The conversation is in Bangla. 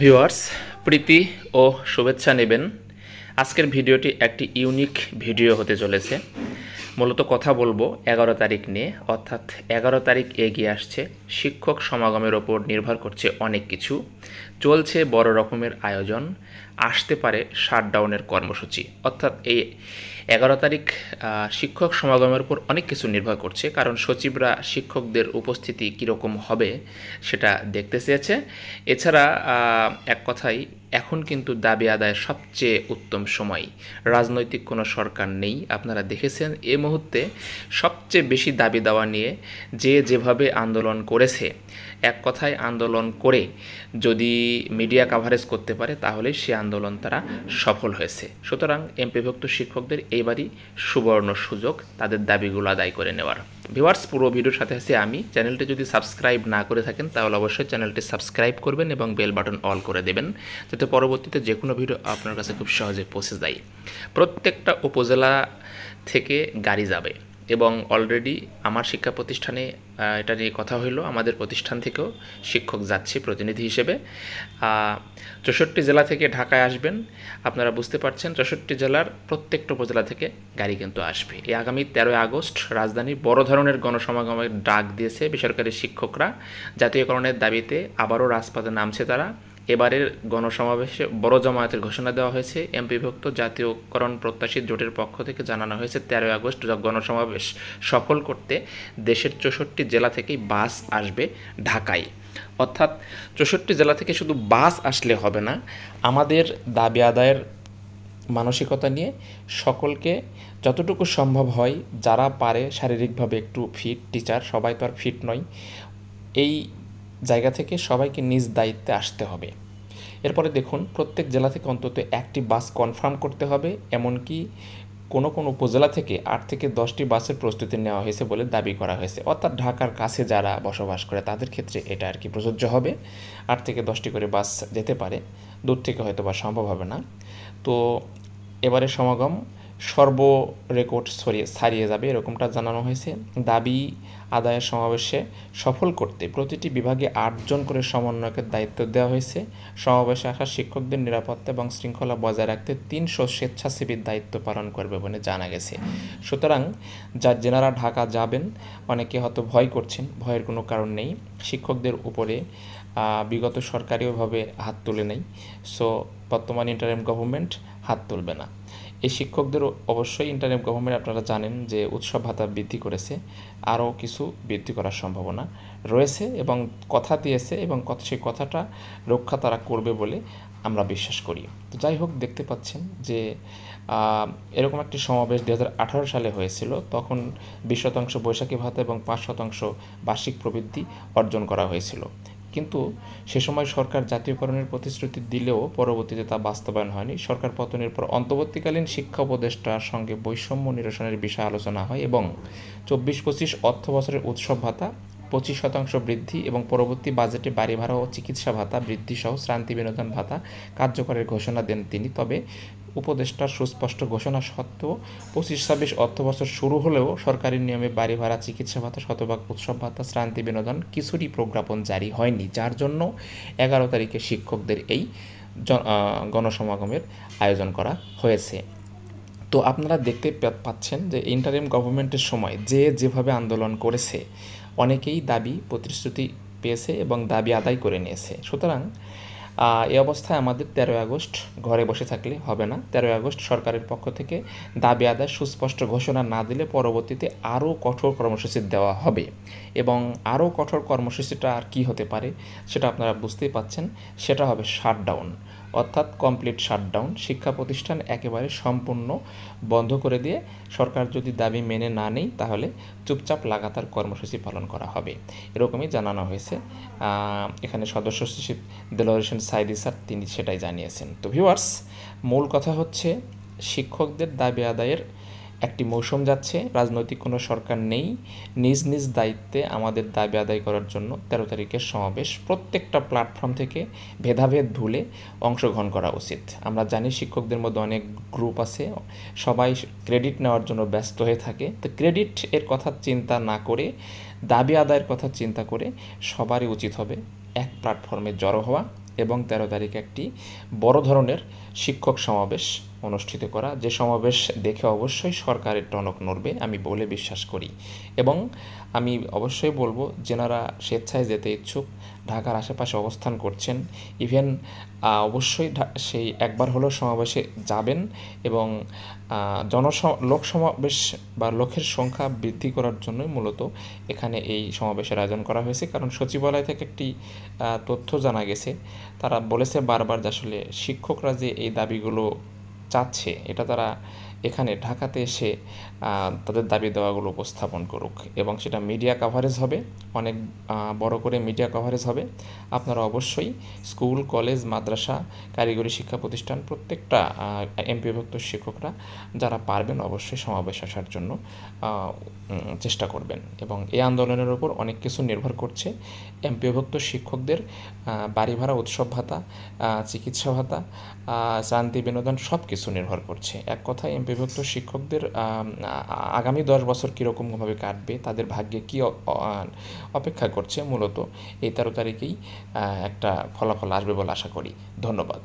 ভিউয়ার্স, প্রীতি ও শুভেচ্ছা নেবেন। আজকের ভিডিওটি একটি ইউনিক ভিডিও হতে চলেছে। মূলত কথা বলবো 11 তারিখ নিয়ে, অর্থাৎ 11 তারিখ এগিয়ে আসছে। শিক্ষক সমাগমের ওপর নির্ভর করছে অনেক কিছু। চলছে বড় রকমের আয়োজন, আসতে পারে শাটডাউনের কর্মসূচি। অর্থাৎ এই 11 তারিখ শিক্ষক সমাগমের উপর অনেক কিছু নির্ভর করছে, কারণ সচিবরা শিক্ষকদের উপস্থিতি কীরকম হবে সেটা দেখতে চেয়েছে। এছাড়া এক কথায় এখন কিন্তু দাবি আদায়ের সবচেয়ে উত্তম সময়। রাজনৈতিক কোনো সরকার নেই, আপনারা দেখেছেন এ মুহূর্তে সবচেয়ে বেশি দাবি দেওয়া নিয়ে যেভাবে আন্দোলন করেছে, এক কথায় আন্দোলন করে যদি মিডিয়া কাভারেজ করতে পারে তাহলে সে আন্দোলন তারা সফল হয়েছে। সুতরাং এমপিভুক্ত শিক্ষকদের এইবারই সুবর্ণ সুযোগ তাদের দাবিগুলো আদায় করে নেওয়ার। ভিউয়ার্স, পুরো ভিডিওর সাথে আছে আমি। চ্যানেলটি যদি সাবস্ক্রাইব না করে থাকেন তাহলে অবশ্যই চ্যানেলটি সাবস্ক্রাইব করবেন এবং বেল বাটন অল করে দেবেন, যাতে পরবর্তীতে যে কোনো ভিডিও আপনার কাছে খুব সহজে পৌঁছে যায়। প্রত্যেকটা উপজেলা থেকে গাড়ি যাবে এবং অলরেডি আমার শিক্ষা প্রতিষ্ঠানে এটা নিয়ে কথা হইলো। আমাদের প্রতিষ্ঠান থেকেও শিক্ষক যাচ্ছে প্রতিনিধি হিসেবে। 64 জেলা থেকে ঢাকায় আসবেন। আপনারা বুঝতে পারছেন 64 জেলার প্রত্যেকটা উপজেলা থেকে গাড়ি কিন্তু আসবে। এই আগামী 13 আগস্ট রাজধানী বড় ধরনের গণসমাগমের ডাক দিয়েছে বেসরকারি শিক্ষকরা। জাতীয়করণের দাবিতে আবারও রাজপথে নামছে তারা। এবারের গণসমাবেশে বড় জামায়াতের ঘোষণা দেওয়া হয়েছে। এমপিভুক্ত জাতীয়করণ প্রত্যাশী জোটের পক্ষ থেকে জানানো হয়েছে 13 আগস্ট গণসমাবেশ সফল করতে দেশের 64 জেলা থেকেই বাস আসবে ঢাকায়। অর্থাৎ 64 জেলা থেকে শুধু বাস আসলে হবে না, আমাদের দাবি আদায়ের মানসিকতা নিয়ে সকলকে যতটুকু সম্ভব হয়, যারা পারে শারীরিকভাবে একটু ফিট, টিচার সবাই তো আর ফিট নয়, এই জায়গা থেকে সবাইকে নিজ দায়িত্বে আসতে হবে। এরপরে দেখুন, প্রত্যেক জেলা থেকে অন্তত একটি বাস কনফার্ম করতে হবে। এমনকি কোনো উপজেলা থেকে 8 থেকে 10টি বাসের প্রস্তুতি নেওয়া হয়েছে বলে দাবি করা হয়েছে। অর্থাৎ ঢাকার কাছে যারা বসবাস করে তাদের ক্ষেত্রে এটা আর কি প্রযোজ্য হবে। 8 থেকে 10টি করে বাস যেতে পারে, দূর থেকে হয়তো বা সম্ভব হবে না। তো এবারে সমাগম সর্ব রেকর্ড ছাড়িয়ে যাবে এরকমটা জানানো হয়েছে। দাবি আদায়ের সমাবেশে সফল করতে প্রতিটি বিভাগে 8 জন করে সমন্বয়কের দায়িত্ব দেওয়া হয়েছে। সমাবেশে আসা শিক্ষকদের নিরাপত্তা এবং শৃঙ্খলা বজায় রাখতে 300 স্বেচ্ছাসেবীর দায়িত্ব পালন করবে বলে জানা গেছে। সুতরাং যেনারা ঢাকা যাবেন, অনেকে হয়তো ভয় করছেন, ভয়ের কোনো কারণ নেই। শিক্ষকদের উপরে বিগত সরকারিভাবে হাত তুলে নেই, সো বর্তমান ইন্টারিম গভর্নমেন্ট হাত তুলবে না। এই শিক্ষকদের অবশ্যই ইন্টারিম গভর্নমেন্ট, আপনারা জানেন যে উৎসব ভাতা বৃদ্ধি করেছে, আরও কিছু বৃদ্ধি করার সম্ভাবনা রয়েছে এবং কথা দিয়েছে এবং সেই কথাটা রক্ষা তারা করবে বলে আমরা বিশ্বাস করি। তো যাই হোক, দেখতে পাচ্ছেন যে এরকম একটি সমাবেশ 2018 সালে হয়েছিল। তখন 20% বৈশাখী ভাতা এবং 5% বার্ষিক প্রবৃদ্ধি অর্জন করা হয়েছিল। কিন্তু সে সময় সরকার জাতীয়করণের প্রতিশ্রুতি দিলেও পরবর্তীতে তা বাস্তবায়ন হয়নি। সরকার পতনের পর অন্তর্বর্তীকালীন শিক্ষা উপদেষ্টার সঙ্গে বৈষম্য নিরসনের বিষয়ে আলোচনা হয় এবং 24-25 অর্থ বছরের উৎসব ভাতা 25% বৃদ্ধি এবং পরবর্তী বাজেটে বাড়ি ভাড়া ও চিকিৎসা ভাতা বৃদ্ধিসহ শ্রান্তি বিনোদন ভাতা কার্যকরের ঘোষণা দেন তিনি। তবে উপদেষ্টার সুস্পষ্ট ঘোষণা সত্ত্বেও 25-26 অর্থবছর শুরু হলেও সরকারি নিয়মে বাড়ি ভাড়া, চিকিৎসা ভাতা, শতভাগ উৎসব ভাতা, শ্রান্তি বিনোদন কিছুরই প্রজ্ঞাপন জারি হয়নি, যার জন্য 11 তারিখে শিক্ষকদের এই গণসমাগমের আয়োজন করা হয়েছে। তো আপনারা দেখতে পাচ্ছেন যে ইন্টারিম গভর্নমেন্টের সময় যেভাবে আন্দোলন করেছে, অনেকেই দাবি প্রতিশ্রুতি পেয়েছে এবং দাবি আদায় করে নিয়েছে। সুতরাং এই অবস্থায় আমাদের 13 আগস্ট ঘরে বসে থাকলে হবে না। 13 আগস্ট সরকারের পক্ষ থেকে দাবি আদায় সুস্পষ্ট ঘোষণা না দিলে পরবর্তীতে আরও কঠোর কর্মসূচি দেওয়া হবে এবং আরও কঠোর কর্মসূচিটা আর কী হতে পারে সেটা আপনারা বুঝতেই পাচ্ছেন। সেটা হবে শাটডাউন, অর্থাৎ কমপ্লিট শাটডাউন। শিক্ষা প্রতিষ্ঠান একেবারে সম্পূর্ণ বন্ধ করে দিয়ে সরকার যদি দাবি মেনে না নেয় তাহলে চুপচাপ লাগাতার কর্মসূচি পালন করা হবে, এরকমই জানানো হয়েছে। এখানে সদস্য সচিব দেলোয়ার হোসেন সাইদি স্যার তিনি সেটাই জানিয়েছেন। তো ভিউয়ার্স, মূল কথা হচ্ছে শিক্ষকদের দাবি আদায়ের একটি মৌসুম যাচ্ছে। রাজনৈতিক কোনো সরকার নেই, নিজ নিজ দায়িত্বে আমাদের দাবি আদায় করার জন্য 13 তারিখের সমাবেশ প্রত্যেকটা প্ল্যাটফর্ম থেকে ভেদাভেদ ভুলে অংশগ্রহণ করা উচিত। আমরা জানি শিক্ষকদের মধ্যে অনেক গ্রুপ আছে, সবাই ক্রেডিট নেওয়ার জন্য ব্যস্ত হয়ে থাকে। তো ক্রেডিট এর কথা চিন্তা না করে দাবি আদায়ের কথা চিন্তা করে সবারই উচিত হবে এক প্ল্যাটফর্মে জড়ো হওয়া এবং 13 তারিখে একটি বড় ধরনের শিক্ষক সমাবেশ অনুষ্ঠিত করা, যে সমাবেশ দেখে অবশ্যই সরকারের টনক নড়বে আমি বলে বিশ্বাস করি। এবং আমি অবশ্যই বলবো, যেনারা স্বেচ্ছায় যেতে ইচ্ছুক, ঢাকার আশেপাশে অবস্থান করছেন, ইভেন অবশ্যই সেই একবার হলেও সমাবেশে যাবেন এবং লোক সমাবেশ বা লোকের সংখ্যা বৃদ্ধি করার জন্যই মূলত এখানে এই সমাবেশের আয়োজন করা হয়েছে। কারণ সচিবালয় থেকে একটি তথ্য জানা গেছে, তারা বলেছে বারবার যে আসলে শিক্ষকরা যে এই দাবিগুলো চাচ্ছে, এটা তারা এখানে ঢাকাতে এসে তাদের দাবি দেওয়াগুলো উপস্থাপন করুক এবং সেটা মিডিয়া কাভারেজ হবে, অনেক বড় করে মিডিয়া কাভারেজ হবে। আপনারা অবশ্যই স্কুল, কলেজ, মাদ্রাসা, কারিগরি শিক্ষা প্রতিষ্ঠান প্রত্যেকটা এমপিওভুক্ত শিক্ষকরা যারা পারবেন অবশ্যই সমাবেশ আসার জন্য চেষ্টা করবেন। এবং এই আন্দোলনের ওপর অনেক কিছু নির্ভর করছে। এমপিওভুক্ত শিক্ষকদের বাড়ি ভাড়া, উৎসব ভাতা, চিকিৎসা ভাতা, শান্তি বিনোদন সব কিছু নির্ভর করছে। এক কথায় এমপিভুক্ত শিক্ষকদের আগামী 10 বছর কীরকমভাবে কাটবে, তাদের ভাগ্যে কী অপেক্ষা করছে, মূলত এই 13 তারিখেই একটা ফলাফল আসবে বলে আশা করি। ধন্যবাদ।